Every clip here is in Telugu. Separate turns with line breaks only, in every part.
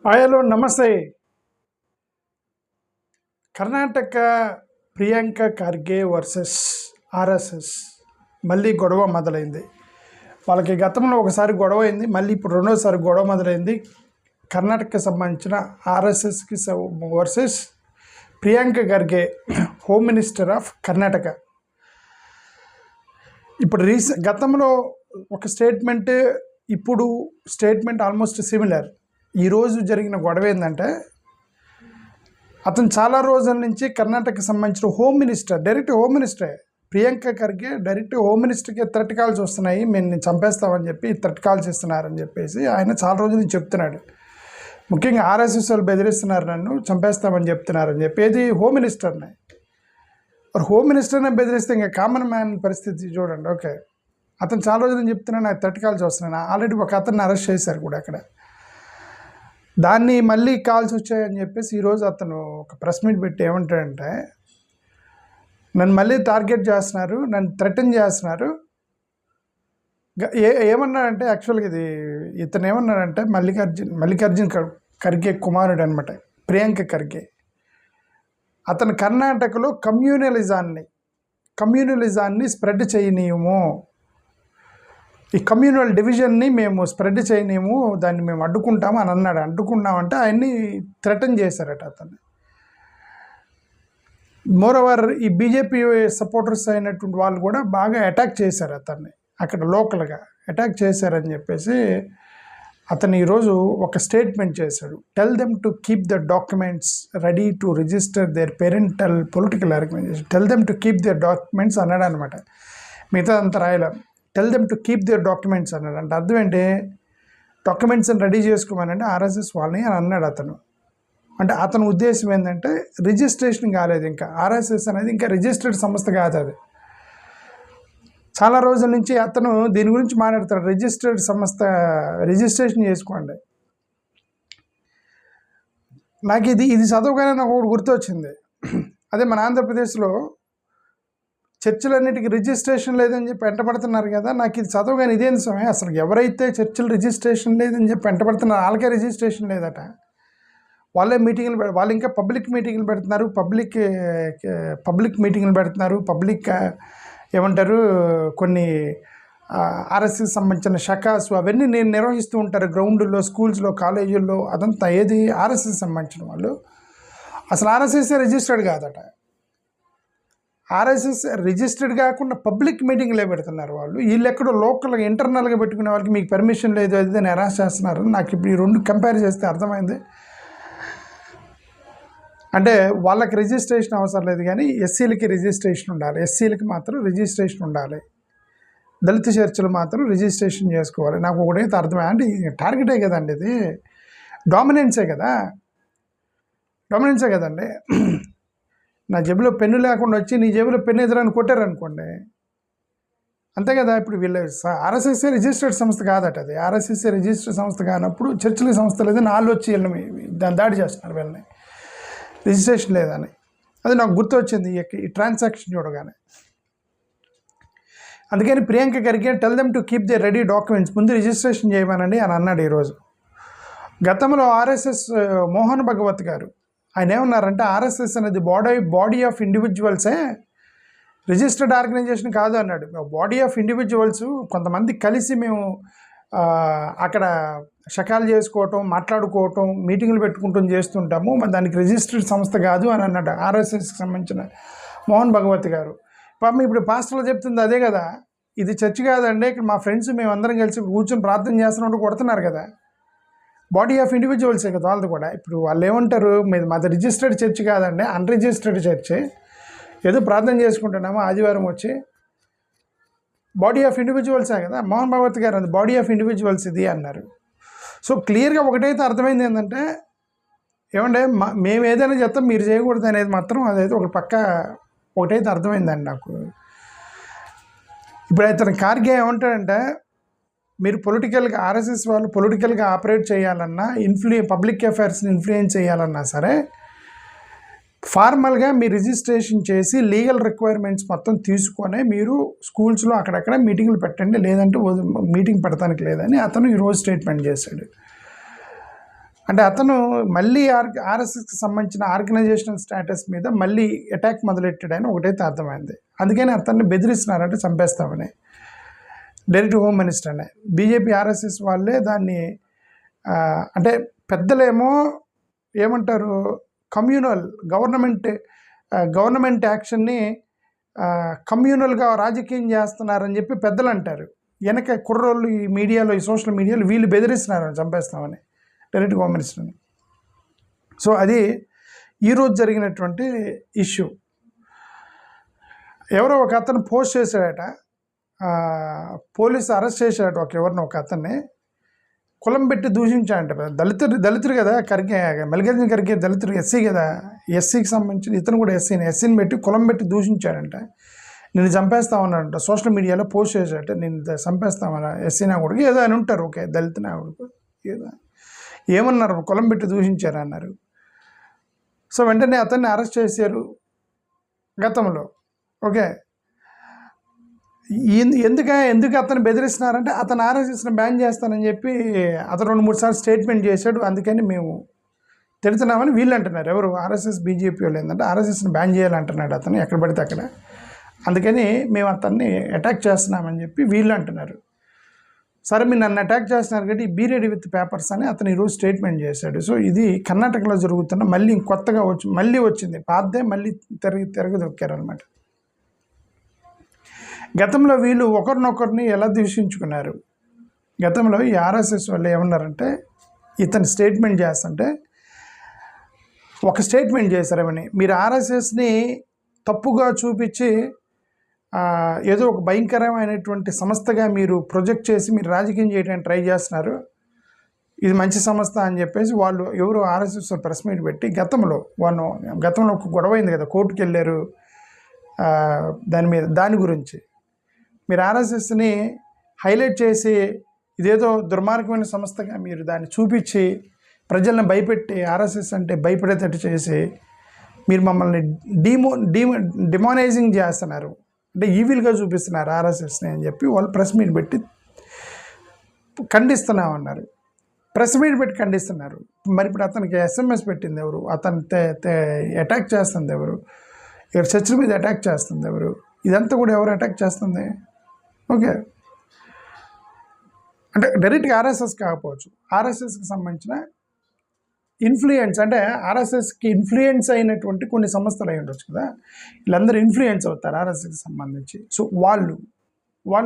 హలో నమస్తే. కర్ణాటక ప్రియాంక ఖర్గే వర్సెస్ ఆర్ఎస్ఎస్ మళ్ళీ గొడవ మొదలైంది. వాళ్ళకి గతంలో ఒకసారి గొడవ అయింది, మళ్ళీ ఇప్పుడు రెండోసారి గొడవ మొదలైంది. కర్ణాటకకి సంబంధించిన ఆర్ఎస్ఎస్కి versus Priyanka Kharge, home minister of Karnataka. ఇప్పుడు గతంలో ఒక స్టేట్మెంట్, ఇప్పుడు స్టేట్మెంట్ ఆల్మోస్ట్ సిమిలర్. ఈరోజు జరిగిన గొడవ ఏంటంటే, అతను చాలా రోజుల నుంచి కర్ణాటకకి సంబంధించిన హోమ్ మినిస్టర్, డైరెక్ట్ హోమ్ మినిస్టరే ప్రియాంక ఖర్గే డైరెక్ట్ హోమ్ మినిస్టర్కి థ్రెట్ కాల్స్ వస్తున్నాయి, మేము చంపేస్తామని చెప్పి థ్రెట్ కాల్స్ ఇస్తున్నారని చెప్పేసి ఆయన చాలా రోజుల నుంచి చెప్తున్నాడు. ముఖ్యంగా ఆర్ఎస్ఎస్ వాళ్ళు బెదిరిస్తున్నారు, నన్ను చంపేస్తామని చెప్తున్నారని చెప్పేది హోమ్ మినిస్టర్ని. హోమ్ మినిస్టర్నే బెదిరిస్తే ఇంకా కామన్ మ్యాన్ పరిస్థితి చూడండి. ఓకే, అతను చాలా రోజులు చెప్తున్నాను, నాకు థ్రెట్ కాల్స్ వస్తున్నాను. ఆల్రెడీ ఒక అతన్ని అరెస్ట్ చేశారు కూడా అక్కడ. దాన్ని మళ్ళీ కాల్స్ వచ్చాయని చెప్పేసి ఈరోజు అతను ఒక ప్రెస్ మీట్ పెట్టి ఏమంటాడంటే, నన్ను మళ్ళీ టార్గెట్ చేస్తున్నారు, నన్ను థ్రెటన్ చేస్తున్నారు. ఏమన్నాడంటే, యాక్చువల్గా ఇతను ఏమన్నాడంటే, మల్లికార్జున్ ఖర్గే కుమారుడు అనమాట, ప్రియాంక ఖర్గే. అతను కర్ణాటకలో కమ్యూనలిజాన్ని స్ప్రెడ్ చేయనీయము, ఈ కమ్యూనల్ డివిజన్ని మేము స్ప్రెడ్ చేయలేము, దాన్ని మేము అడ్డుకుంటాము అని అన్నాడు. అడ్డుకున్నామంటే ఆయన్ని థ్రెటన్ చేశారట అతన్ని. మోరోవర్ ఈ బీజేపీ సపోర్టర్స్ అయినటువంటి వాళ్ళు కూడా బాగా అటాక్ చేశారు అతన్ని, అక్కడ లోకల్గా అటాక్ చేశారని చెప్పేసి అతను ఈరోజు ఒక స్టేట్మెంట్ చేశాడు. Tell them to keep the documents ready to register their parental political organisation. Tell them to keep their documents అన్నాడు అనమాట. మిగతా అంతా రాయలే. Tell them to keep their documents అన్నాడు. అంటే అర్థం ఏంటి, డాక్యుమెంట్స్ని రెడీ చేసుకోమనంటే ఆర్ఎస్ఎస్ వాళ్ళని అని అన్నాడు అతను. అంటే అతని ఉద్దేశం ఏంటంటే, రిజిస్ట్రేషన్ కాలేదు ఇంకా, ఆర్ఎస్ఎస్ అనేది ఇంకా రిజిస్టర్డ్ సంస్థ కాదు అది. చాలా రోజుల నుంచి అతను దీని గురించి మాట్లాడతాడు, రిజిస్టర్డ్ సంస్థ, రిజిస్ట్రేషన్ చేసుకోండి. నాకు ఇది చదవగానే నాకు ఒకటి గుర్తొచ్చింది. అదే మన ఆంధ్రప్రదేశ్లో చర్చిలన్నిటికీ రిజిస్ట్రేషన్ లేదని చెప్పి వెంటబడుతున్నారు కదా. నాకు ఇది చదవగానే ఇదేం సమయం, అసలు ఎవరైతే చర్చిలు రిజిస్ట్రేషన్ లేదని చెప్పి వెంటబడుతున్నారు వాళ్ళకే రిజిస్ట్రేషన్ లేదట. వాళ్ళే మీటింగ్లు వాళ్ళు ఇంకా పబ్లిక్ మీటింగ్లు పెడుతున్నారు, పబ్లిక్ మీటింగ్లు పెడుతున్నారు, పబ్లిక్ ఏమంటారు, కొన్ని ఆర్ఎస్ఎస్ సంబంధించిన షకాస్ అవన్నీ నేను నిర్వహిస్తూ ఉంటారు గ్రౌండ్లో, స్కూల్స్లో, కాలేజీల్లో. అదంతా ఏది ఆర్ఎస్ఎస్ సంబంధించిన వాళ్ళు. అసలు ఆర్ఎస్ఎస్ రిజిస్టర్డ్ కాదట. ఆర్ఎస్ఎస్ రిజిస్టర్డ్ కాకుండా పబ్లిక్ మీటింగ్లే పెడుతున్నారు వాళ్ళు. వీళ్ళు ఎక్కడో లోకల్గా ఇంటర్నల్గా పెట్టుకునే వాళ్ళకి మీకు పర్మిషన్ లేదు అది అని హెరాస్ చేస్తున్నారు. నాకు ఇప్పుడు ఈ రెండు కంపేర్ చేస్తే అర్థమైంది. అంటే వాళ్ళకి రిజిస్ట్రేషన్ అవసరం లేదు, కానీ ఎస్సీలకి రిజిస్ట్రేషన్ ఉండాలి, ఎస్సీలకి మాత్రం రిజిస్ట్రేషన్ ఉండాలి, దళిత చర్చలు మాత్రం రిజిస్ట్రేషన్ చేసుకోవాలి. నాకు ఒకటైతే అర్థమే, అంటే టార్గెటే కదండి, ఇది డామినెన్సే కదండి. నా జేబులో పెన్ను లేకుండా వచ్చి నీ జేబులో పెన్ను ఎదురని కొట్టారనుకోండి, అంతే కదా. ఇప్పుడు వీళ్ళు ఆర్ఎస్ఎస్ రిజిస్టర్డ్ సంస్థ కాదట అది. ఆర్ఎస్ఎస్ రిజిస్టర్డ్ సంస్థ కానప్పుడు చర్చల సంస్థ లేదని వాళ్ళు వచ్చి వీళ్ళని దాడి చేస్తున్నారు, వీళ్ళని రిజిస్ట్రేషన్ లేదని. అది నాకు గుర్తొచ్చింది ఈ ట్రాన్సాక్షన్ చూడగానే. అందుకని Priyanka Kharge tell them to keep they ready documents, ముందు రిజిస్ట్రేషన్ చేయమనండి అని అన్నాడు ఈరోజు. గతంలో ఆర్ఎస్ఎస్ మోహన్ భగవత్ గారు ఆయన ఏమన్నారంటే, ఆర్ఎస్ఎస్ అనేది బాడీ ఆఫ్ ఇండివిజువల్సే, రిజిస్టర్డ్ ఆర్గనైజేషన్ కాదు అన్నాడు. బాడీ ఆఫ్ ఇండివిజువల్స్ కొంతమంది కలిసి మేము అక్కడ షకాలు చేసుకోవటం, మాట్లాడుకోవటం, మీటింగ్లు పెట్టుకుంటూ చేస్తుంటాము, దానికి రిజిస్టర్డ్ సంస్థ కాదు అని అన్నాడు ఆర్ఎస్ఎస్కి సంబంధించిన మోహన్ భగవత్ గారు. పాపం ఇప్పుడు పాస్టర్లు చెప్తుంది అదే కదా, ఇది చర్చ్ కాదండి, ఇక్కడ మా ఫ్రెండ్స్ మేమందరం కలిసి కూర్చొని ప్రార్థన చేస్తున్నట్టు కొడుతున్నారు కదా. బాడీ ఆఫ్ ఇండివిజువల్సే కదా వాళ్ళది కూడా. ఇప్పుడు వాళ్ళు ఏమంటారు, మాది రిజిస్టర్డ్ చర్చ్ కాదండి, అన్రిజిస్టర్డ్ చర్చ్, ఏదో ప్రార్థన చేసుకుంటున్నాము ఆదివారం వచ్చి. బాడీ ఆఫ్ ఇండివిజువల్సే కదా. మోహన్ భగవత్ గారు అది బాడీ ఆఫ్ ఇండివిజువల్స్ ఇది అన్నారు. సో క్లియర్గా ఒకటైతే అర్థమైంది ఏంటంటే, ఏమంటే మేము ఏదైనా చెప్తాం మీరు చేయకూడదు అనేది మాత్రం అదైతే ఒక పక్క ఒకటైతే అర్థమైందండి నాకు. ఇప్పుడు అతను ఖార్గే ఏమంటాడంటే, మీరు పొలిటికల్గా ఆర్ఎస్ఎస్ వాళ్ళు పొలిటికల్గా ఆపరేట్ చేయాలన్నా, పబ్లిక్ అఫైర్స్ని ఇన్ఫ్లుయెన్స్ చేయాలన్నా సరే, ఫార్మల్గా మీరు రిజిస్ట్రేషన్ చేసి లీగల్ రిక్వైర్మెంట్స్ మొత్తం తీసుకొని మీరు స్కూల్స్లో అక్కడక్కడ మీటింగ్లు పెట్టండి, లేదంటే మీటింగ్ పెడతానికి లేదని అతను ఈరోజు స్టేట్మెంట్ చేశాడు. అంటే అతను మళ్ళీ ఆర్ఎస్ఎస్కి సంబంధించిన ఆర్గనైజేషనల్ స్టేటస్ మీద మళ్ళీ అటాక్ మొదలెట్టాడని ఒకటైతే అర్థమైంది. అందుకని అతన్ని బెదిరిస్తున్నారంటే చంపేస్తామని. డైరెక్ట్ హోమ్ మినిస్టర్ అనే బీజేపీ ఆర్ఎస్ఎస్ వాళ్ళే దాన్ని అంటే పెద్దలేమో ఏమంటారు, కమ్యూనల్ గవర్నమెంట్ యాక్షన్ని కమ్యూనల్గా రాజకీయం చేస్తున్నారని చెప్పి పెద్దలు అంటారు. వెనక కుర్రోళ్ళు ఈ మీడియాలో, ఈ సోషల్ మీడియాలో వీళ్ళు బెదిరిస్తున్నారని చంపేస్తామని డైరెక్ట్ హోమ్ మినిస్టర్ని. సో అది ఈరోజు జరిగినటువంటి ఇష్యూ. ఎవరో ఒక అతను పోస్ట్ చేశాడట, పోలీసు అరెస్ట్ చేశాడట ఒక అతన్ని, కులం పెట్టి దూషించాడంట. దళితుడు కదా, మల్లికార్జున ఖర్గే దళితుడు, ఎస్సీ కదా, ఎస్సీకి సంబంధించిన ఇతను కూడా ఎస్సీని పెట్టి కులం పెట్టి దూషించాడంట. నేను చంపేస్తామన్నాడంట. సోషల్ మీడియాలో పోస్ట్ చేశాడట, నేను చంపేస్తామన్నా ఎస్సీ నా కొడుకు ఏదో అని ఉంటారు, ఓకే దళిత నా కొడుకు ఏదో ఏమన్నారు, కులం పెట్టి దూషించారు అన్నారు. సో వెంటనే అతన్ని అరెస్ట్ చేశారు గతంలో. ఓకే, ఎందుకు అతను బెదిరిస్తున్నారంటే అతను ఆర్ఎస్ఎస్ని బ్యాన్ చేస్తానని చెప్పి అతను 2-3 సార్లు స్టేట్మెంట్ చేశాడు, అందుకని మేము తిడుతున్నామని వీళ్ళు అంటున్నారు. ఎవరు, ఆర్ఎస్ఎస్ బీజేపీ వాళ్ళు ఏంటంటే ఆర్ఎస్ఎస్ని బ్యాన్ చేయాలంటున్నాడు అతను ఎక్కడ పడితే అక్కడ, అందుకని మేము అతన్ని అటాక్ చేస్తున్నామని చెప్పి వీళ్ళు అంటున్నారు. సరే మీరు నన్ను అటాక్ చేస్తున్నారు కాబట్టి బీ రెడీ విత్ పేపర్స్ అని అతను ఈరోజు స్టేట్మెంట్ చేశాడు. సో ఇది కర్ణాటకలో జరుగుతున్న మళ్ళీ కొత్తగా మళ్ళీ వచ్చింది, పాతదే మళ్ళీ తిరగదొక్కారనమాట. గతంలో వీళ్ళు ఒకరినొకరిని ఎలా దూషించుకున్నారు. గతంలో ఈ ఆర్ఎస్ఎస్ వాళ్ళు ఏమన్నారంటే, ఇతను స్టేట్మెంట్ చేస్తుంటే ఒక స్టేట్మెంట్ చేశారేమని, మీరు ఆర్ఎస్ఎస్ని తప్పుగా చూపించి ఏదో ఒక భయంకరమైనటువంటి సంస్థగా మీరు ప్రొజెక్ట్ చేసి మీరు రాజకీయం చేయడానికి ట్రై చేస్తున్నారు, ఇది మంచి సంస్థ అని చెప్పేసి వాళ్ళు ఎవరు ఆర్ఎస్ఎస్ ప్రెస్ మీట్ పెట్టి గతంలో ఒక గొడవ అయింది కదా, కోర్టుకు వెళ్ళారు దాని గురించి. మీరు ఆర్ఎస్ఎస్ని హైలైట్ చేసి ఇదేదో దుర్మార్గమైన సంస్థగా మీరు దాన్ని చూపించి ప్రజలను భయపెట్టి ఆర్ఎస్ఎస్ అంటే భయపడేటట్టు చేసి మీరు మమ్మల్ని డిమానైజింగ్ చేస్తున్నారు, అంటే ఈవిల్గా చూపిస్తున్నారు ఆర్ఎస్ఎస్ని అని చెప్పి వాళ్ళు ప్రెస్ మీట్ పెట్టి ఖండిస్తున్నామన్నారు. ప్రెస్ మీట్ పెట్టి ఖండిస్తున్నారు. మరి ఇప్పుడు అతనికి ఎస్ఎంఎస్ పెట్టింది ఎవరు, అతను అటాక్ చేస్తుంది ఎవరు, ఇక్కడ చర్చల మీద అటాక్ చేస్తుంది ఎవరు, ఇదంతా కూడా ఎవరు అటాక్ చేస్తుంది. ఓకే, అంటే డైరెక్ట్గా ఆర్ఎస్ఎస్ కాకపోవచ్చు, ఆర్ఎస్ఎస్కి సంబంధించిన ఇన్ఫ్లుయెన్స్, అంటే ఆర్ఎస్ఎస్కి ఇన్ఫ్లుయెన్స్ అయినటువంటి కొన్ని సంస్థలు అయి ఉండొచ్చు కదా, వీళ్ళందరూ ఇన్ఫ్లుయెన్స్ అవుతారు ఆర్ఎస్ఎస్కి సంబంధించి. సో వాళ్ళు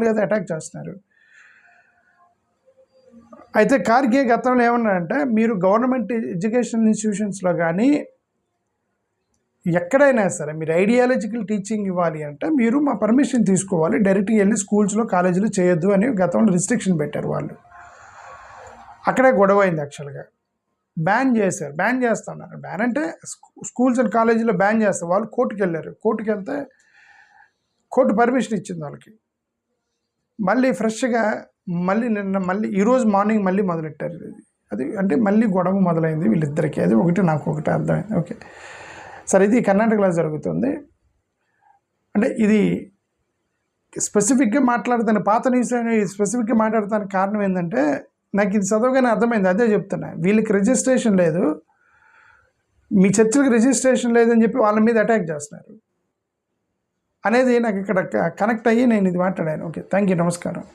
కదా అటాక్ చేస్తున్నారు. అయితే ఖార్గే గతంలో ఏమన్నారంటే, మీరు గవర్నమెంట్ ఎడ్యుకేషన్ ఇన్స్టిట్యూషన్స్లో కానీ ఎక్కడైనా సరే మీరు ఐడియాలజికల్ టీచింగ్ ఇవ్వాలి అంటే మీరు మా పర్మిషన్ తీసుకోవాలి, డైరెక్ట్గా వెళ్ళి స్కూల్స్లో కాలేజీలో చేయొద్దు అని గతంలో రిస్ట్రిక్షన్ పెట్టారు వాళ్ళు. అక్కడే గొడవ అయింది. యాక్చువల్గా బ్యాన్ చేస్తున్నారు. బ్యాన్ అంటే స్కూల్స్ అండ్ కాలేజీలో బ్యాన్ చేస్తారు. వాళ్ళు కోర్టుకు వెళ్ళారు. కోర్టుకు వెళ్తే కోర్టు పర్మిషన్ ఇచ్చింది వాళ్ళకి. మళ్ళీ ఫ్రెష్గా మళ్ళీ ఈరోజు మార్నింగ్ మళ్ళీ మొదలెట్టారు. అది అంటే మళ్ళీ గొడవ మొదలైంది వీళ్ళిద్దరికీ. అది నాకు ఒకటి అర్థమైంది. ఓకే, సరే ఇది కర్ణాటకలో జరుగుతుంది. అంటే ఇది స్పెసిఫిక్గా మాట్లాడుతాను, పాత న్యూస్ స్పెసిఫిక్గా మాట్లాడటానికి కారణం ఏంటంటే నాకు ఇది చదవగానే అర్థమైంది. అదే చెప్తున్నా, వీళ్ళకి రిజిస్ట్రేషన్ లేదు, మీ చర్చలకు రిజిస్ట్రేషన్ లేదని చెప్పి వాళ్ళ మీద అటాక్ చేస్తున్నారు అనేది నాకు ఇక్కడ కనెక్ట్ అయ్యి నేను ఇది మాట్లాడాను. ఓకే, థ్యాంక్ యూ, నమస్కారం.